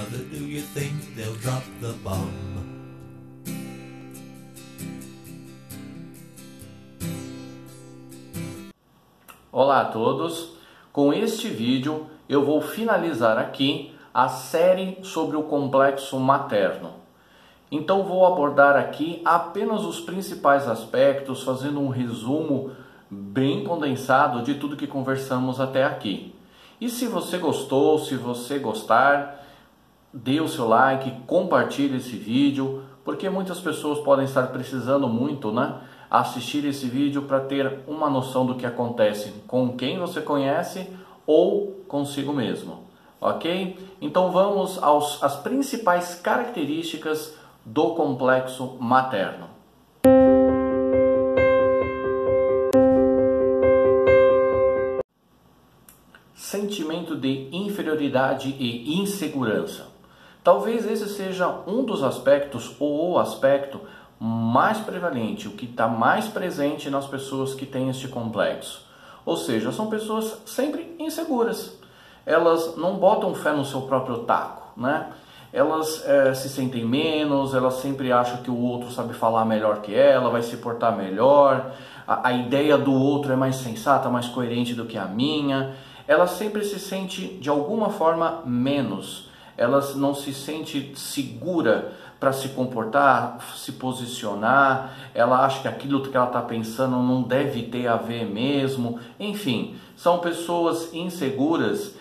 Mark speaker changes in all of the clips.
Speaker 1: Mother, do you think they'll drop the bomb?
Speaker 2: Olá a todos! Com este vídeo eu vou finalizar aqui a série sobre o complexo materno. Então vou abordar aqui apenas os principais aspectos, fazendo um resumo bem condensado de tudo que conversamos até aqui. E se você gostou, se você gostar, dê o seu like, compartilhe esse vídeo, porque muitas pessoas podem estar precisando muito, assistir esse vídeo para ter uma noção do que acontece com quem você conhece ou consigo mesmo, ok? Então vamos às principais características do complexo materno. Sentimento de inferioridade e insegurança. Talvez esse seja um dos aspectos ou o aspecto mais prevalente, o que está mais presente nas pessoas que têm este complexo. Ou seja, são pessoas sempre inseguras. Elas não botam fé no seu próprio taco, Elas se sentem menos, elas sempre acham que o outro sabe falar melhor que ela, vai se portar melhor, a ideia do outro é mais sensata, mais coerente do que a minha. Ela sempre se sente de alguma forma menos, ela não se sente segura para se comportar, se posicionar, ela acha que aquilo que ela está pensando não deve ter a ver mesmo, enfim, são pessoas inseguras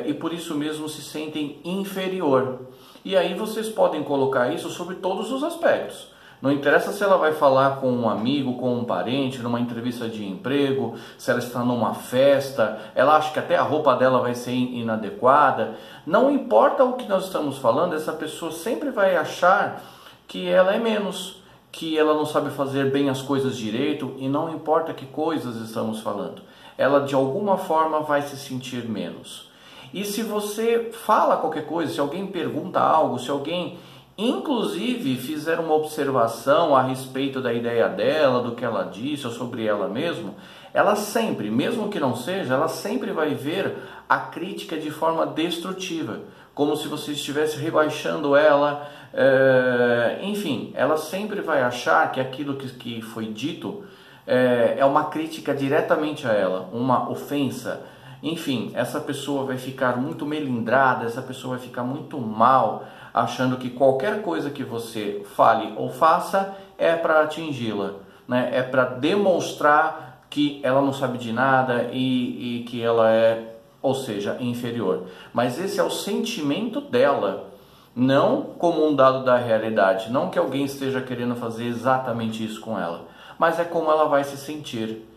Speaker 2: e por isso mesmo se sentem inferior. E aí vocês podem colocar isso sobre todos os aspectos. Não interessa se ela vai falar com um amigo, com um parente, numa entrevista de emprego, se ela está numa festa, ela acha que até a roupa dela vai ser inadequada. Não importa o que nós estamos falando, essa pessoa sempre vai achar que ela é menos, que ela não sabe fazer bem as coisas direito, e não importa que coisas estamos falando. Ela de alguma forma vai se sentir menos. E se você fala qualquer coisa, se alguém pergunta algo, se alguém inclusive fizer uma observação a respeito da ideia dela, do que ela disse ou sobre ela mesma, ela sempre, mesmo que não seja, ela sempre vai ver a crítica de forma destrutiva, como se você estivesse rebaixando ela, enfim, ela sempre vai achar que aquilo que foi dito é uma crítica diretamente a ela, uma ofensa. Enfim, essa pessoa vai ficar muito melindrada, essa pessoa vai ficar muito mal, achando que qualquer coisa que você fale ou faça é para atingi-la, É para demonstrar que ela não sabe de nada e que ela é, ou seja, inferior. Mas esse é o sentimento dela, não como um dado da realidade, não que alguém esteja querendo fazer exatamente isso com ela, mas é como ela vai se sentir.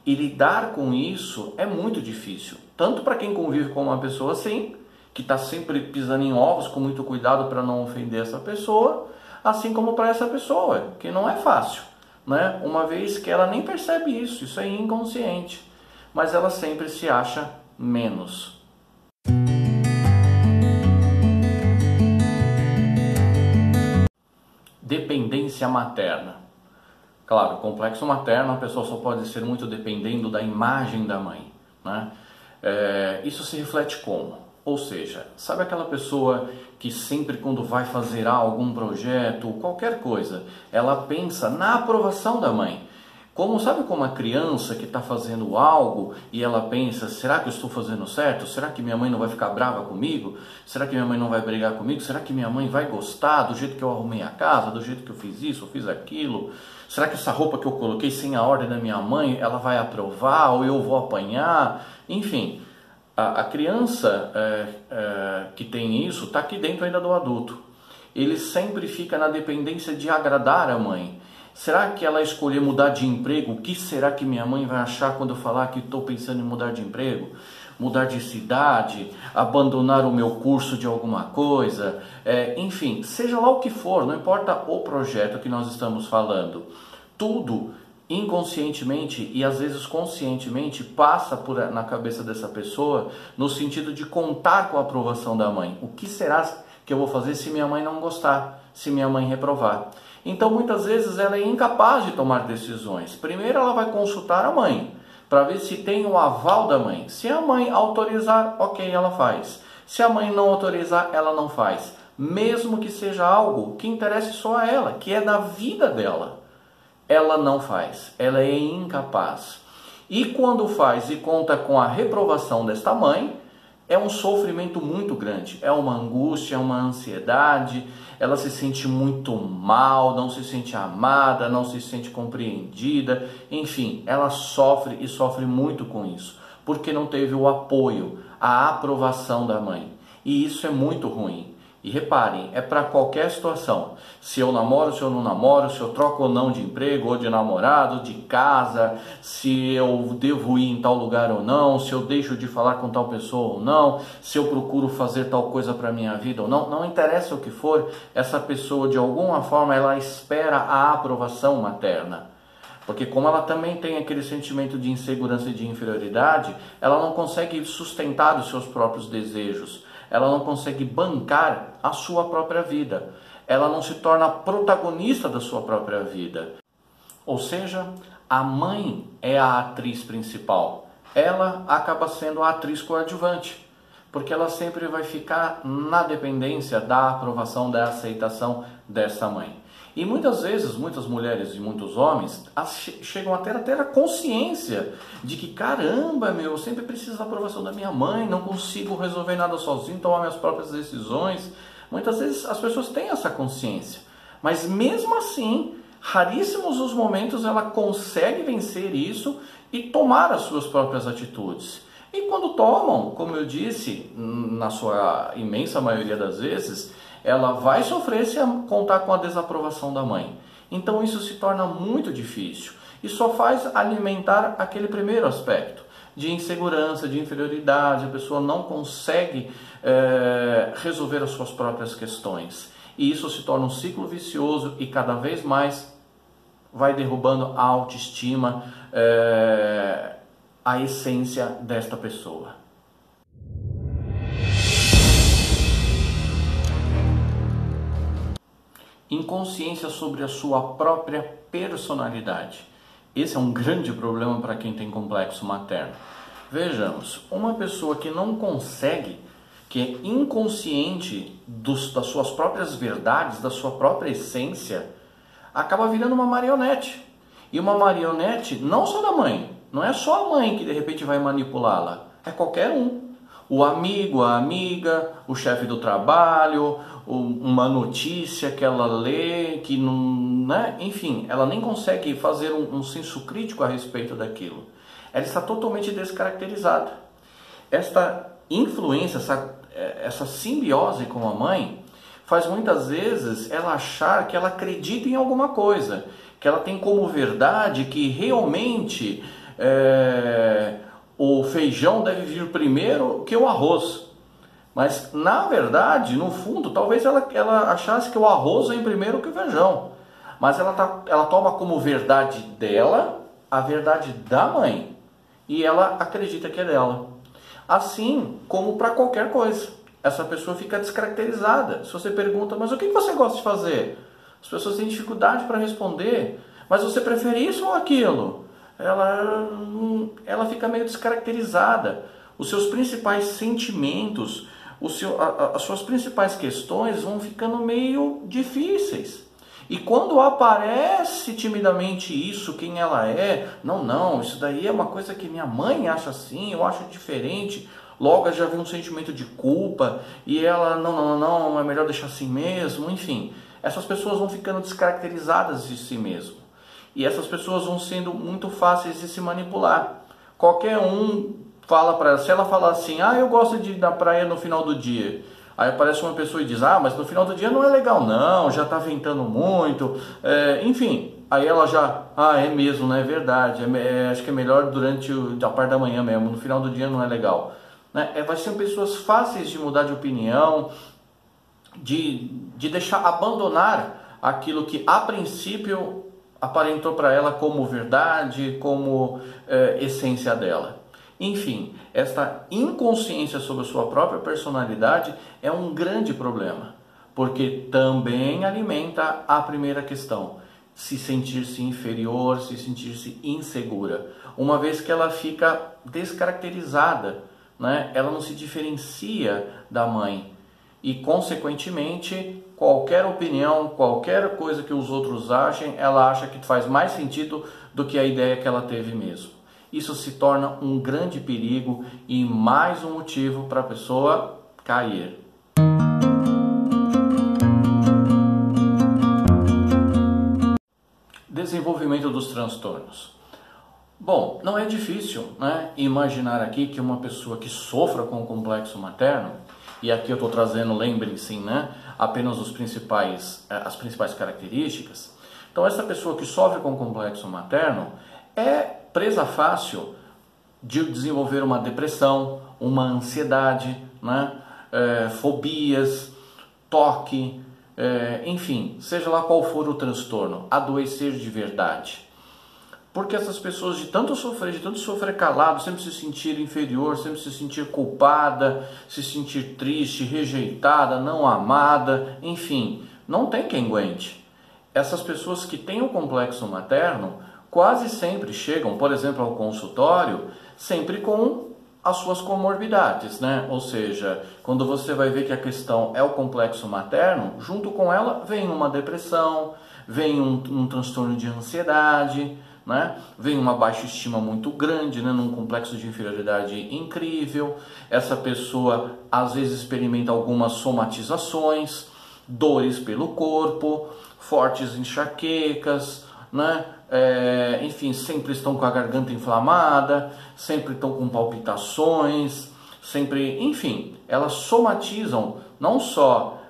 Speaker 2: E lidar com isso é muito difícil, tanto para quem convive com uma pessoa assim, que está sempre pisando em ovos com muito cuidado para não ofender essa pessoa, assim como para essa pessoa, que não é fácil, Uma vez que ela nem percebe isso é inconsciente, mas ela sempre se acha menos. Dependência materna. Claro, complexo materno, a pessoa só pode ser muito dependendo da imagem da mãe, Isso se reflete como? Ou seja, sabe aquela pessoa que sempre quando vai fazer algum projeto, qualquer coisa, ela pensa na aprovação da mãe. Sabe como a criança que está fazendo algo e ela pensa, será que eu estou fazendo certo? Será que minha mãe não vai ficar brava comigo? Será que minha mãe não vai brigar comigo? Será que minha mãe vai gostar do jeito que eu arrumei a casa, do jeito que eu fiz isso, eu fiz aquilo? Será que essa roupa que eu coloquei sem a ordem da minha mãe, ela vai aprovar ou eu vou apanhar? Enfim, a criança que tem isso está aqui dentro ainda do adulto. Ele sempre fica na dependência de agradar a mãe. Será que ela escolher mudar de emprego? O que será que minha mãe vai achar quando eu falar que estou pensando em mudar de emprego? Mudar de cidade? Abandonar o meu curso de alguma coisa? Enfim, seja lá o que for, não importa o projeto que nós estamos falando. Tudo inconscientemente e às vezes conscientemente passa na cabeça dessa pessoa no sentido de contar com a aprovação da mãe. O que será que eu vou fazer se minha mãe não gostar, se minha mãe reprovar? Então muitas vezes ela é incapaz de tomar decisões. Primeiro ela vai consultar a mãe para ver se tem o aval da mãe. Se a mãe autorizar, ok, ela faz. Se a mãe não autorizar, ela não faz. Mesmo que seja algo que interesse só a ela, que é da vida dela, ela não faz. Ela é incapaz. E quando faz e conta com a reprovação desta mãe, é um sofrimento muito grande, é uma angústia, é uma ansiedade, ela se sente muito mal, não se sente amada, não se sente compreendida, enfim, ela sofre e sofre muito com isso, porque não teve o apoio, a aprovação da mãe. E isso é muito ruim. E reparem, é para qualquer situação. Se eu namoro, se eu não namoro, se eu troco ou não de emprego ou de namorado, de casa, se eu devo ir em tal lugar ou não, se eu deixo de falar com tal pessoa ou não, se eu procuro fazer tal coisa para minha vida ou não, não interessa o que for, essa pessoa de alguma forma ela espera a aprovação materna. Porque como ela também tem aquele sentimento de insegurança e de inferioridade, ela não consegue sustentar os seus próprios desejos. Ela não consegue bancar a sua própria vida. Ela não se torna protagonista da sua própria vida. Ou seja, a mãe é a atriz principal. Ela acaba sendo a atriz coadjuvante, porque ela sempre vai ficar na dependência da aprovação, da aceitação dessa mãe. E muitas vezes, muitas mulheres e muitos homens chegam a ter a consciência de que, caramba, eu sempre preciso da aprovação da minha mãe, não consigo resolver nada sozinho, tomar minhas próprias decisões. Muitas vezes as pessoas têm essa consciência, mas mesmo assim, raríssimos os momentos ela consegue vencer isso e tomar as suas próprias atitudes. E quando tomam, como eu disse, na sua imensa maioria das vezes, ela vai sofrer se contar com a desaprovação da mãe. Então isso se torna muito difícil e só faz alimentar aquele primeiro aspecto de insegurança, de inferioridade. A pessoa não consegue resolver as suas próprias questões. E isso se torna um ciclo vicioso e cada vez mais vai derrubando a autoestima, a essência desta pessoa. Inconsciência sobre a sua própria personalidade. Esse é um grande problema para quem tem complexo materno. Vejamos, uma pessoa que não consegue, que é inconsciente das suas próprias verdades, da sua própria essência, acaba virando uma marionete. E uma marionete não só da mãe, não é só a mãe que de repente vai manipulá-la, é qualquer um. O amigo, a amiga, o chefe do trabalho, uma notícia que ela lê, que não, né? Enfim, ela nem consegue fazer um senso crítico a respeito daquilo. Ela está totalmente descaracterizada. Esta influência, essa simbiose com a mãe, faz muitas vezes ela achar que ela acredita em alguma coisa, que ela tem como verdade que realmente o feijão deve vir primeiro que o arroz. Mas, na verdade, no fundo, talvez ela achasse que o arroz vem primeiro que o feijão. Mas ela toma como verdade dela a verdade da mãe. E ela acredita que é dela. Assim como para qualquer coisa. Essa pessoa fica descaracterizada. Se você pergunta, mas o que você gosta de fazer? As pessoas têm dificuldade para responder. Mas você prefere isso ou aquilo? Ela fica meio descaracterizada. Os seus principais sentimentos, as suas principais questões vão ficando meio difíceis. E quando aparece timidamente isso, quem ela é, não, isso daí é uma coisa que minha mãe acha assim, eu acho diferente, logo já vem um sentimento de culpa, e ela, não, é melhor deixar assim mesmo, enfim. Essas pessoas vão ficando descaracterizadas de si mesmo. E essas pessoas vão sendo muito fáceis de se manipular. Qualquer um fala para ela, se ela falar assim, eu gosto de ir na praia no final do dia. Aí aparece uma pessoa e diz, mas no final do dia não é legal não, já está ventando muito. Enfim, aí ela já, é mesmo, não é verdade, acho que é melhor durante a parte da manhã mesmo, no final do dia não é legal. Vai ser pessoas fáceis de mudar de opinião, de deixar, abandonar aquilo que a princípio aparentou para ela como verdade, como essência dela. Enfim, esta inconsciência sobre a sua própria personalidade é um grande problema, porque também alimenta a primeira questão, se sentir-se inferior, se sentir-se insegura, uma vez que ela fica descaracterizada né, ela não se diferencia da mãe. E, consequentemente, qualquer opinião, qualquer coisa que os outros achem, ela acha que faz mais sentido do que a ideia que ela teve mesmo. Isso se torna um grande perigo e mais um motivo para a pessoa cair. Desenvolvimento dos transtornos. Bom, não é difícil, né, imaginar aqui que uma pessoa que sofra com o complexo materno, e aqui eu estou trazendo, lembrem-se, né, apenas as principais características. Então, essa pessoa que sofre com o complexo materno é presa fácil de desenvolver uma depressão, uma ansiedade, né, fobias, toque, enfim, seja lá qual for o transtorno, adoecer de verdade. Porque essas pessoas de tanto sofrer calado, sempre se sentir inferior, sempre se sentir culpada, se sentir triste, rejeitada, não amada, enfim, não tem quem aguente. Essas pessoas que têm o complexo materno quase sempre chegam, por exemplo, ao consultório, sempre com as suas comorbidades, né? Ou seja, quando você vai ver que a questão é o complexo materno, junto com ela vem uma depressão, vem um transtorno de ansiedade, né? Vem uma baixa estima muito grande, né? Num complexo de inferioridade incrível. Essa pessoa às vezes experimenta algumas somatizações, dores pelo corpo, fortes enxaquecas, né? Enfim, sempre estão com a garganta inflamada, sempre estão com palpitações, sempre, enfim, elas somatizam não só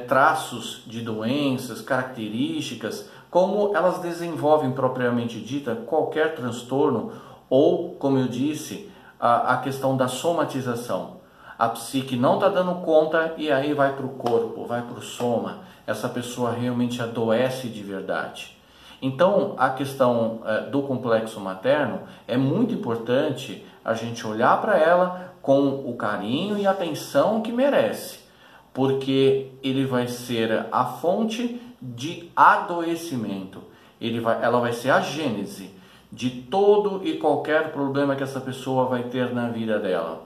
Speaker 2: traços de doenças, características, como elas desenvolvem propriamente dita qualquer transtorno ou, como eu disse, a questão da somatização. A psique não está dando conta e aí vai para o corpo, vai para o soma. Essa pessoa realmente adoece de verdade. Então, a questão do complexo materno é muito importante a gente olhar para ela com o carinho e atenção que merece, porque ele vai ser a fonte de adoecimento. Ela vai ser a gênese de todo e qualquer problema que essa pessoa vai ter na vida dela.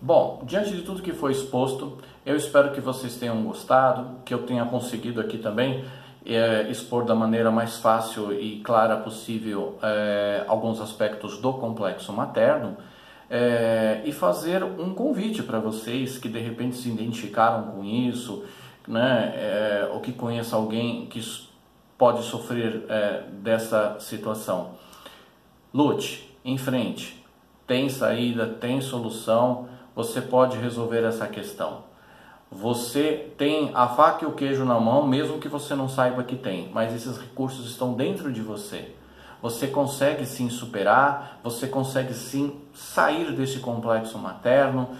Speaker 2: Bom, diante de tudo que foi exposto, eu espero que vocês tenham gostado, que eu tenha conseguido aqui também expor da maneira mais fácil e clara possível alguns aspectos do complexo materno e fazer um convite para vocês que de repente se identificaram com isso, né, ou que conheça alguém que pode sofrer dessa situação. Lute, enfrente, tem saída, tem solução, você pode resolver essa questão. Você tem a faca e o queijo na mão, mesmo que você não saiba que tem, mas esses recursos estão dentro de você. Você consegue sim superar, você consegue sim sair desse complexo materno,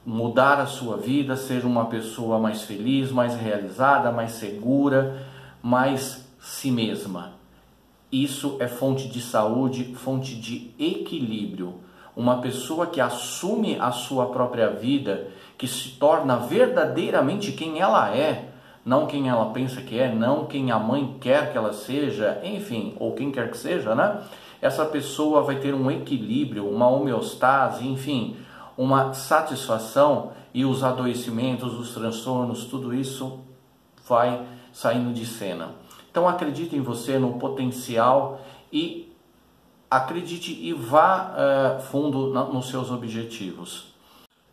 Speaker 2: mudar a sua vida, ser uma pessoa mais feliz, mais realizada, mais segura, mais si mesma. Isso é fonte de saúde, fonte de equilíbrio. Uma pessoa que assume a sua própria vida, que se torna verdadeiramente quem ela é, não quem ela pensa que é, não quem a mãe quer que ela seja, enfim, ou quem quer que seja, né? Essa pessoa vai ter um equilíbrio, uma homeostase, enfim, uma satisfação, e os adoecimentos, os transtornos, tudo isso vai saindo de cena. Então acredite em você, no potencial, e acredite e vá fundo nos seus objetivos.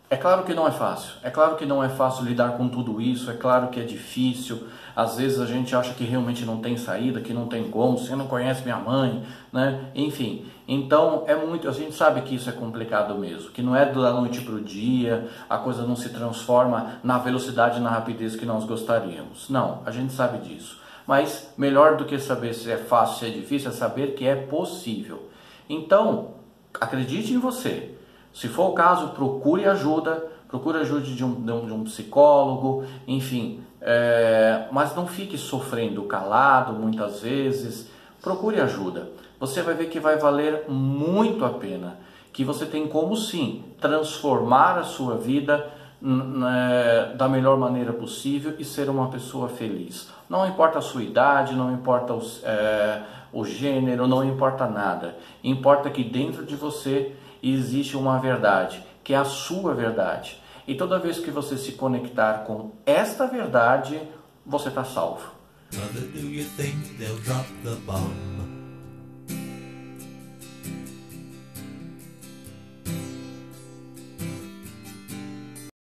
Speaker 2: É claro que não é fácil, é claro que não é fácil lidar com tudo isso, é claro que é difícil, às vezes a gente acha que realmente não tem saída, que não tem como, você não conhece minha mãe, né? Enfim, então a gente sabe que isso é complicado mesmo, que não é da noite para o dia, a coisa não se transforma na velocidade e na rapidez que nós gostaríamos, não, a gente sabe disso, mas melhor do que saber se é fácil, se é difícil, é saber que é possível. Então, acredite em você. Se for o caso, procure ajuda de um psicólogo, enfim, mas não fique sofrendo calado muitas vezes, procure ajuda. Você vai ver que vai valer muito a pena, que você tem como sim transformar a sua vida da melhor maneira possível e ser uma pessoa feliz. Não importa a sua idade, não importa o gênero, não importa nada. Importa que dentro de você existe uma verdade, que é a sua verdade. E toda vez que você se conectar com esta verdade, você está salvo.
Speaker 1: Brother, do you think they'll drop the bomb?